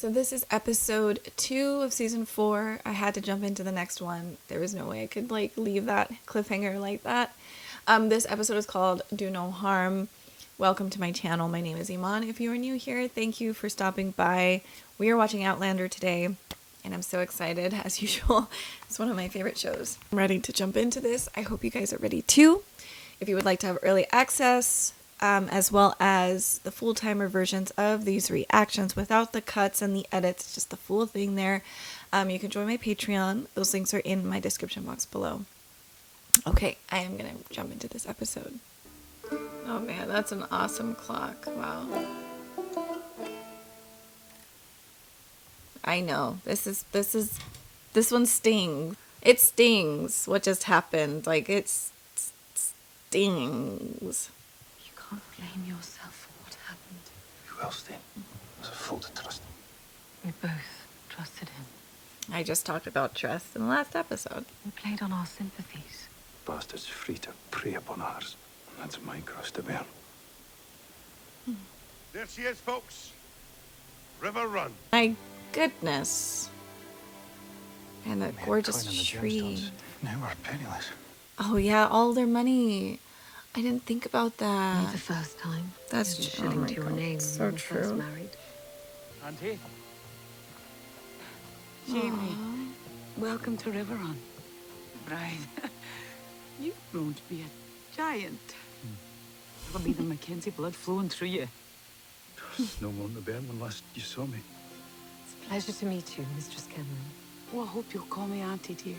So this is episode 2 of season 4. I had to jump into the next one. There was no way I could leave that cliffhanger like that. This episode is called Do No Harm. Welcome to my channel. My name is Iman. If you are new here, thank you for stopping by. We are watching Outlander today, and I'm so excited as usual. It's one of my favorite shows. I'm ready to jump into this. I hope you guys are ready too. If you would like to have early access, as well as the full-timer versions of these reactions without the cuts and the edits, just the full thing there, you can join my Patreon. Those links are in my description box below. Okay, I am gonna jump into this episode. Oh man, that's an awesome clock. Wow. I know, this one stings. It stings what just happened. It stings. Can't blame yourself for what happened. Who else then? It was a fool to trust him. We both trusted him. I just talked about trust in the last episode. We played on our sympathies. Bastard's free to prey upon ours. That's my cross to bear. There she is, folks. River Run. My goodness. And that gorgeous Coin on the tree. gemstones. Now we're penniless. Oh yeah, all their money. I didn't think about that. Me the first time. That's There's a true. shilling Oh my to your God, name so when you were true. first married. Auntie. Jamie, welcome to River Run. Bride, you've grown to be a giant. There'll be the Mackenzie blood flowing through you. No more to bear when last you saw me. It's a pleasure to meet you, Mistress Cameron. Oh, I hope you'll call me Auntie, dear.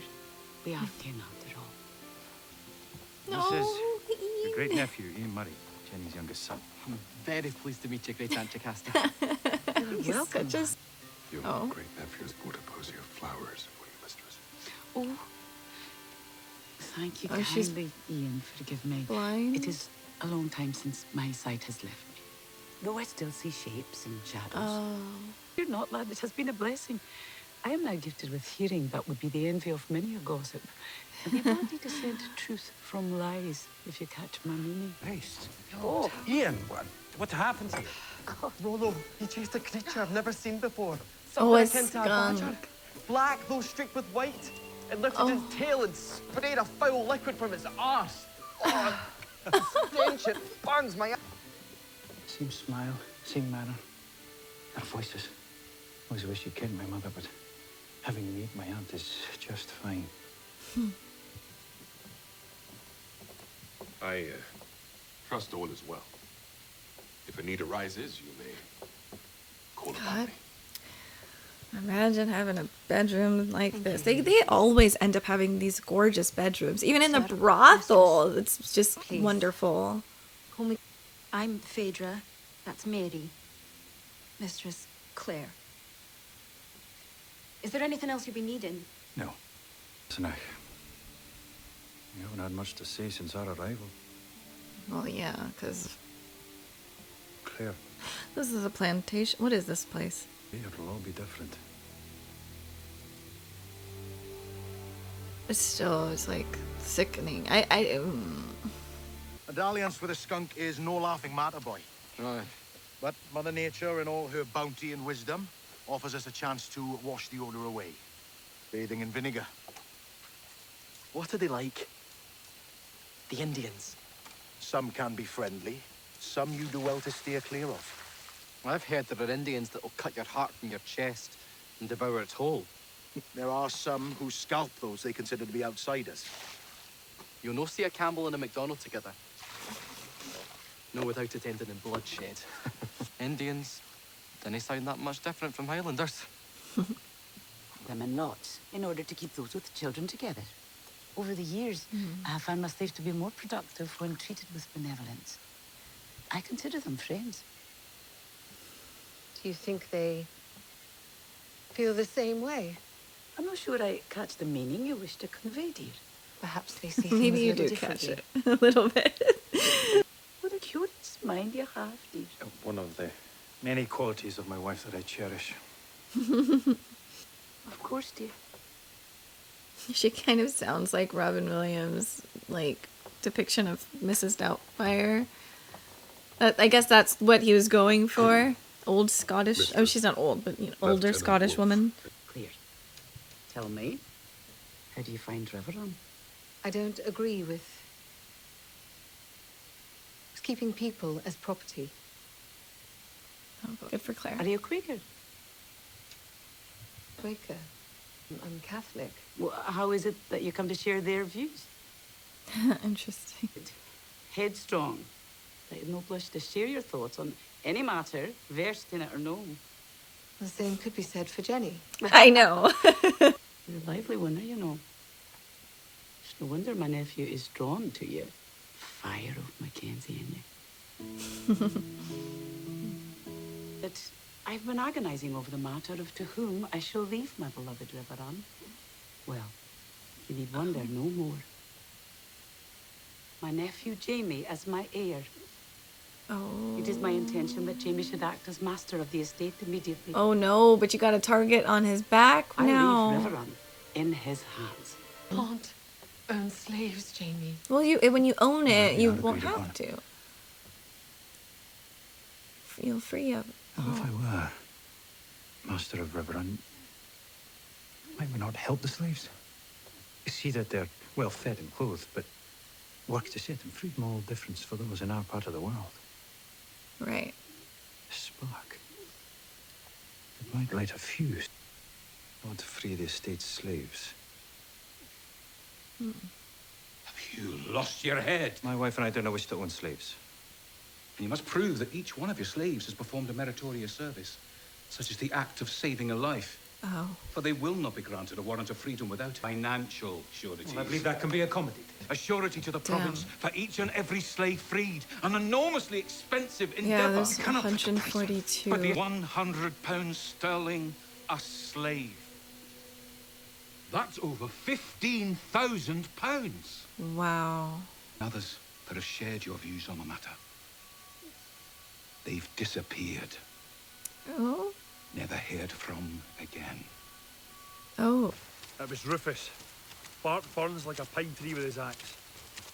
We are kin after all. No, This is your great nephew, Ian Murray, Jenny's youngest son. I'm very pleased to meet you, Great Aunt Jocasta. He's welcome. such a- Your Oh. great nephew has brought a posy of flowers for you, mistress. Oh, thank you Oh, she's kindly, Ian, forgive me. blind? It is a long time since my sight has left me. Though I still see shapes and shadows. Oh. You're not, lad. It has been a blessing. I am now gifted with hearing that would be the envy of many a gossip. And the ability to scent truth from lies, if you catch my meaning. Christ. Oh, Ian, what happened to you? Rolo, he chased a creature I've never seen before. Oh, a Something akin to a badger. skunk. Black, though streaked with white. It lifted Oh. its tail and sprayed a foul liquid from its arse. Oh, the stench, it burns my... Same smile, same manner. Our voices. Always wish you kenned my mother, but having you meet my aunt is just fine. I trust all is well. If a need arises, you may call upon God. me. Imagine having a bedroom like this. They always end up having these gorgeous bedrooms. Even in the brothel, it's just Please. wonderful. Call me. I'm Phaedra. That's Mary. Mistress Claire. Is there anything else you'll be needing? No. Listen, we haven't had much to say since our arrival. Well, yeah, because Claire, this is a plantation. What is this place? it'll all be different. It's still, it's sickening. A dalliance with a skunk is no laughing matter, boy. right. But Mother Nature, in all her bounty and wisdom, offers us a chance to wash the odor away. Bathing in vinegar. What are they like? The Indians. Some can be friendly. Some you do well to steer clear of. I've heard there are Indians that will cut your heart from your chest and devour its whole. There are some who scalp those they consider to be outsiders. You'll no see a Campbell and a MacDonald together. No, without it ending in bloodshed. Indians didn't sound that much different from Highlanders. them in lots in order to keep those with children together. Over the years, I have found my slaves to be more productive when treated with benevolence. I consider them friends. Do you think they feel the same way? I'm not sure I catch the meaning you wish to convey, dear. Perhaps they see things Maybe a you little do catch differently. it a little bit. What a curious mind you have, dear. One of the many qualities of my wife that I cherish. Of course, dear. She kind of sounds like Robin Williams, depiction of Mrs. Doubtfire. I guess that's what he was going for. old Scottish. Oh, she's not old, but you know, older Lieutenant Scottish Wolf. woman. Clear. Tell me, how do you find Riverrun? I don't agree with keeping people as property. Oh, good for Claire. Are you a Quaker? Quaker. I'm Catholic. Well, how is it that you come to share their views? Interesting. Headstrong. Like no blush to share your thoughts on any matter, versed in it or no. The same could be said for Jenny. I know. You're a lively winner, you know. It's no wonder my nephew is drawn to you. Fire of Mackenzie in you. But I've been agonizing over the matter of to whom I shall leave my beloved Riverrun. Well, you need wonder no more. My nephew Jamie as my heir. Oh. It is my intention that Jamie should act as master of the estate immediately. Oh no, but you got a target on his back I now. leave Riverrun in his hands. Can't own slaves, Jamie. Well, when you own it, we you not won't agreed upon have to. Feel free of. Well, if I were master of Riverrun, might we not help the slaves? See that they're well fed and clothed, but work to set them free. Small difference for those in our part of the world. Right. A spark. It might light a fuse. I want to free the estate's slaves. Have you lost your head? My wife and I do not wish to own slaves. And you must prove that each one of your slaves has performed a meritorious service, such as the act of saving a life. Oh. For they will not be granted a warrant of freedom without financial surety. Well, I believe that can be accommodated. A surety to the Damn. province for each and every slave freed. An enormously expensive Yeah, endeavour. there's You cannot put a price on it. 142. But the £100 sterling a slave. That's over £15,000. Wow. Others that have shared your views on the matter. They've disappeared. Oh. Never heard from again. Oh. It was Rufus. Bart burns like a pine tree with his axe.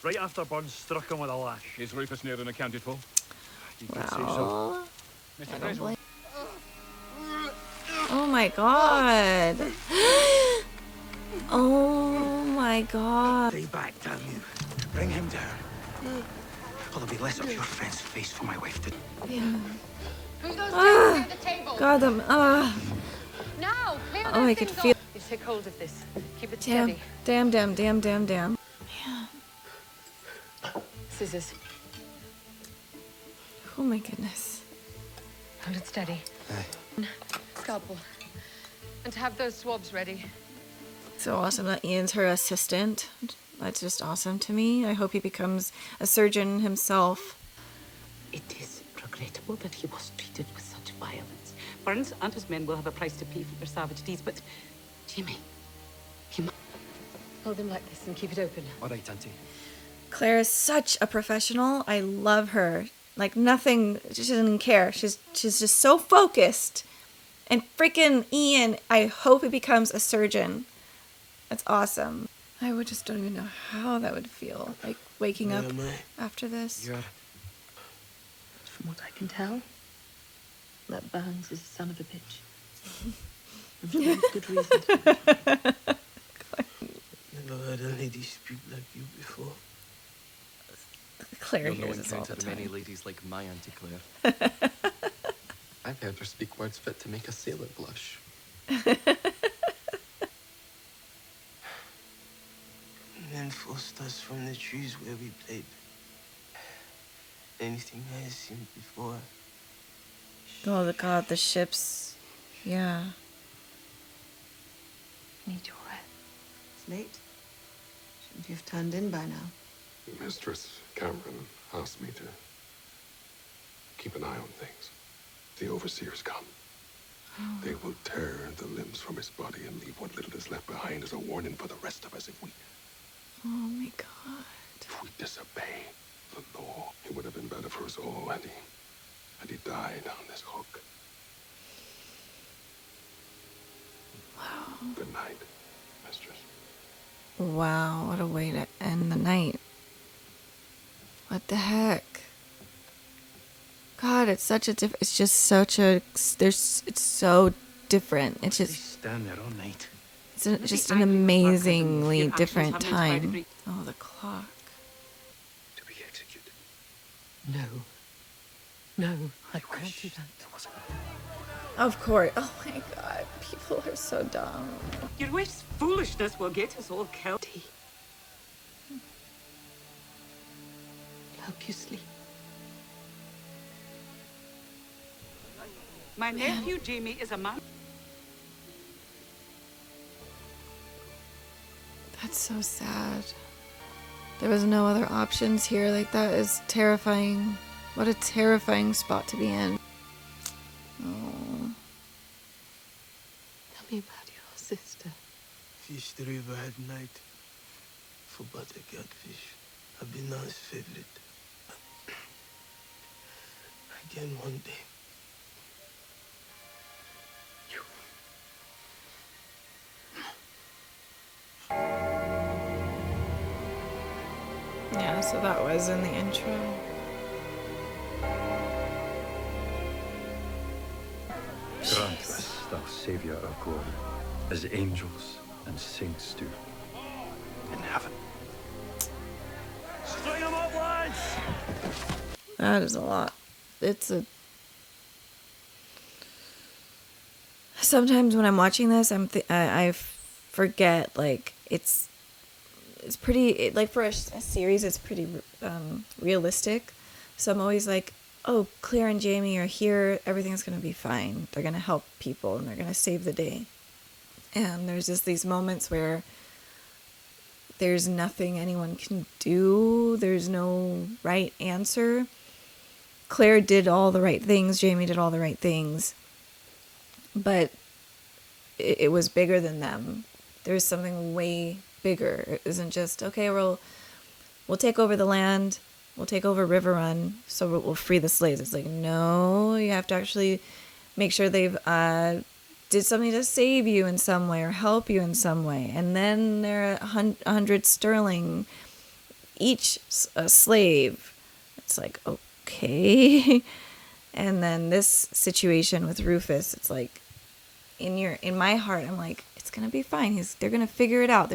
Right after Burns struck him with a lash. Is Rufus near and accounted for? You could say so. Well, Mr. I don't Griswold. blame. Oh my god. Oh my god. Stay back, damn you. Bring him down. Or there'll be less of your friend's face for my wife to... Yeah. Who's those Ah. at the table? God, them. Now, clear Oh, those I could things feel. off. You take hold of this. Keep it Damn. steady. Damn. Damn. Damn. Damn. Damn. Scissors. Oh my goodness. Hold it steady. Scalpel. And have those swabs ready. So awesome that Ian's her assistant. That's just awesome to me. I hope he becomes a surgeon himself. It is regrettable that he was treated with such violence. Burns and his men will have a price to pay for their savage deeds, but Jamie, he must... Hold them like this and keep it open. All right, Auntie. Claire is such a professional. I love her. Like nothing. She doesn't even care. She's just so focused. And freaking Ian, I hope he becomes a surgeon. That's awesome. I would just don't even know how that would feel. Like waking up after this. From what I can tell, that Burns is a son of a bitch. And for very good reason. Never heard a lady speak like you before. Claire You'll know hears this all the encountered many time. ladies like my Auntie Claire. I've heard her speak words fit to make a sailor blush. Men forced us from the trees where we played. Anything I had seen before. Oh, God, the ships. Yeah. Need your rest. It's late. Shouldn't you have turned in by now? Mistress Cameron asked me to keep an eye on things. The overseers come. They will tear the limbs from his body and leave what little is left behind as a warning for the rest of us if we Oh my God. disobey the law. It would have been better for us all had he died on this hook. Wow. Good night, mistress. Wow, what a way to end the night. What the heck? God, it's such a different. It's just such a. It's so different. It's just. Stand there all night. It's just an amazingly different time. Oh, the clock. To be executed. No. No, I can't do that. Of course. Oh my God, people are so dumb. Your wife's foolishness will get us all killed. Help you sleep. My nephew Jamie is a man. That's so sad. There was no other options here. Like, that is terrifying. What a terrifying spot to be in. Oh. Tell me about your sister. Fish the river at night for butter catfish. I've been Nan's favorite. Again one day. Yeah, so that was in the intro. Grant us, thou Saviour of glory, as angels and saints do in heaven. String them up, lads! That is a lot. It's a... Sometimes when I'm watching this, I forget, like, it's pretty, like, for a series, it's pretty realistic. So I'm always like, oh, Claire and Jamie are here, everything's going to be fine. They're going to help people, and they're going to save the day. And there's just these moments where there's nothing anyone can do. There's no right answer. Claire did all the right things. Jamie did all the right things. But it was bigger than them. There was something way bigger. It isn't just, okay, we'll take over the land. We'll take over River Run, so we'll free the slaves. It's like, no, you have to actually make sure they've did something to save you in some way or help you in some way. And then they're 100 sterling each a slave. It's like, okay. And then this situation with Rufus, it's like, in my heart, I'm like, it's gonna be fine. They're gonna figure it out.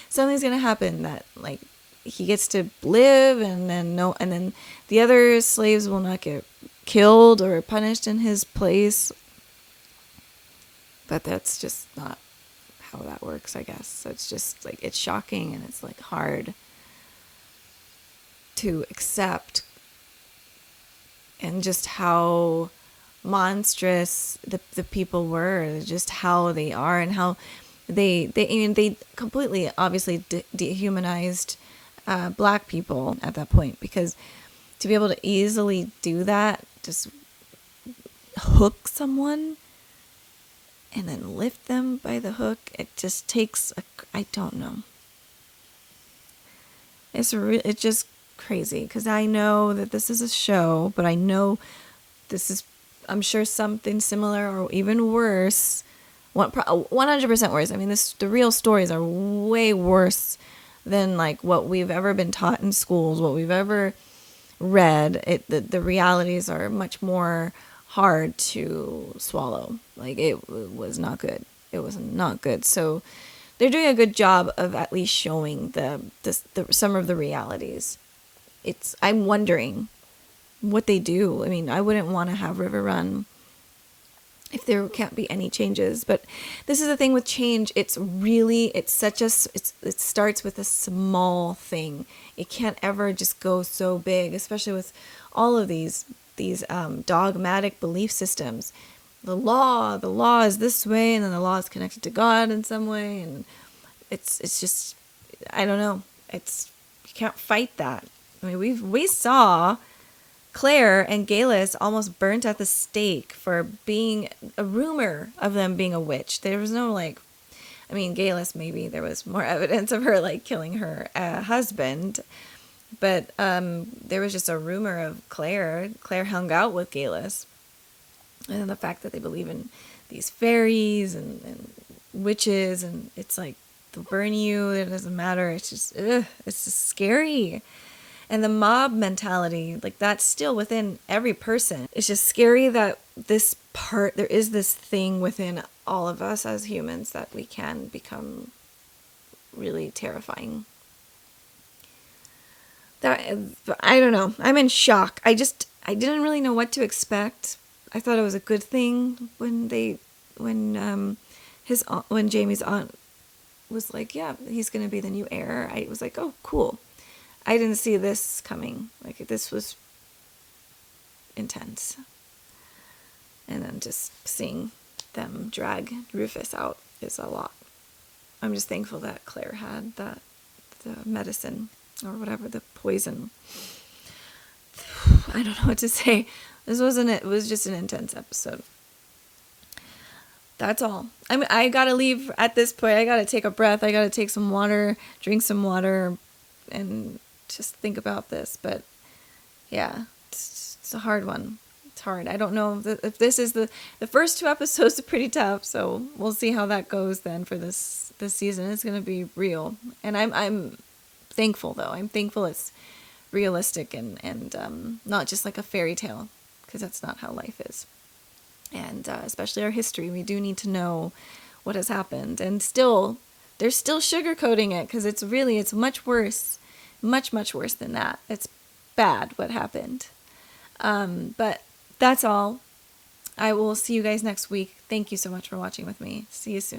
Something's gonna happen that, like, he gets to live, and then the other slaves will not get killed or punished in his place. But that's just not how that works, I guess. So it's just like, it's shocking, and it's like hard to accept, and just how monstrous the people were, just how they are, and how they completely obviously dehumanized black people at that point, because to be able to easily do that, just hook someone and then lift them by the hook, it just takes I don't know. It's just crazy, because I know that this is a show, but I know this is, I'm sure, something similar or even worse. 100% worse. I mean, the real stories are way worse than, like, what we've ever been taught in schools, what we've ever read. The realities are much more hard to swallow. Like, it was not good. It was not good. So they're doing a good job of at least showing some of the realities. I'm wondering what they do. I mean, I wouldn't want to have River Run if there can't be any changes. But this is the thing with change. It starts with a small thing. It can't ever just go so big, especially with all of these dogmatic belief systems. The law is this way, and then the law is connected to God in some way, and it's just, I don't know. You can't fight that. I mean, we saw Claire and Galus almost burnt at the stake for being a rumor of them being a witch. There was no, like, I mean, Galus, maybe there was more evidence of her, like, killing her husband, but there was just a rumor of Claire. Claire hung out with Galus, and the fact that they believe in these fairies and witches, and it's like, they'll burn you, it doesn't matter. It's just scary. And the mob mentality, like that's still within every person. It's just scary that there is this thing within all of us as humans that we can become really terrifying. I don't know. I'm in shock. I didn't really know what to expect. I thought it was a good thing when Jamie's aunt was like, yeah, he's going to be the new heir. I was like, oh, cool. I didn't see this coming. Like, this was intense. And then just seeing them drag Rufus out is a lot. I'm just thankful that Claire had the medicine or whatever, the poison. I don't know what to say. It was just an intense episode. That's all. I gotta leave at this point. I gotta take a breath. I gotta take some water, drink some water, and just think about this. But yeah, it's a hard one. It's hard. I don't know if this is the first 2 episodes are pretty tough. So we'll see how that goes then for this season. It's gonna be real, and I'm thankful though. I'm thankful it's realistic and not just like a fairy tale, because that's not how life is. And especially our history, we do need to know what has happened. And they're still sugarcoating it, because it's much worse, much worse than that. It's bad what happened. But that's all. I will see you guys next week. Thank you so much for watching with me. See you soon.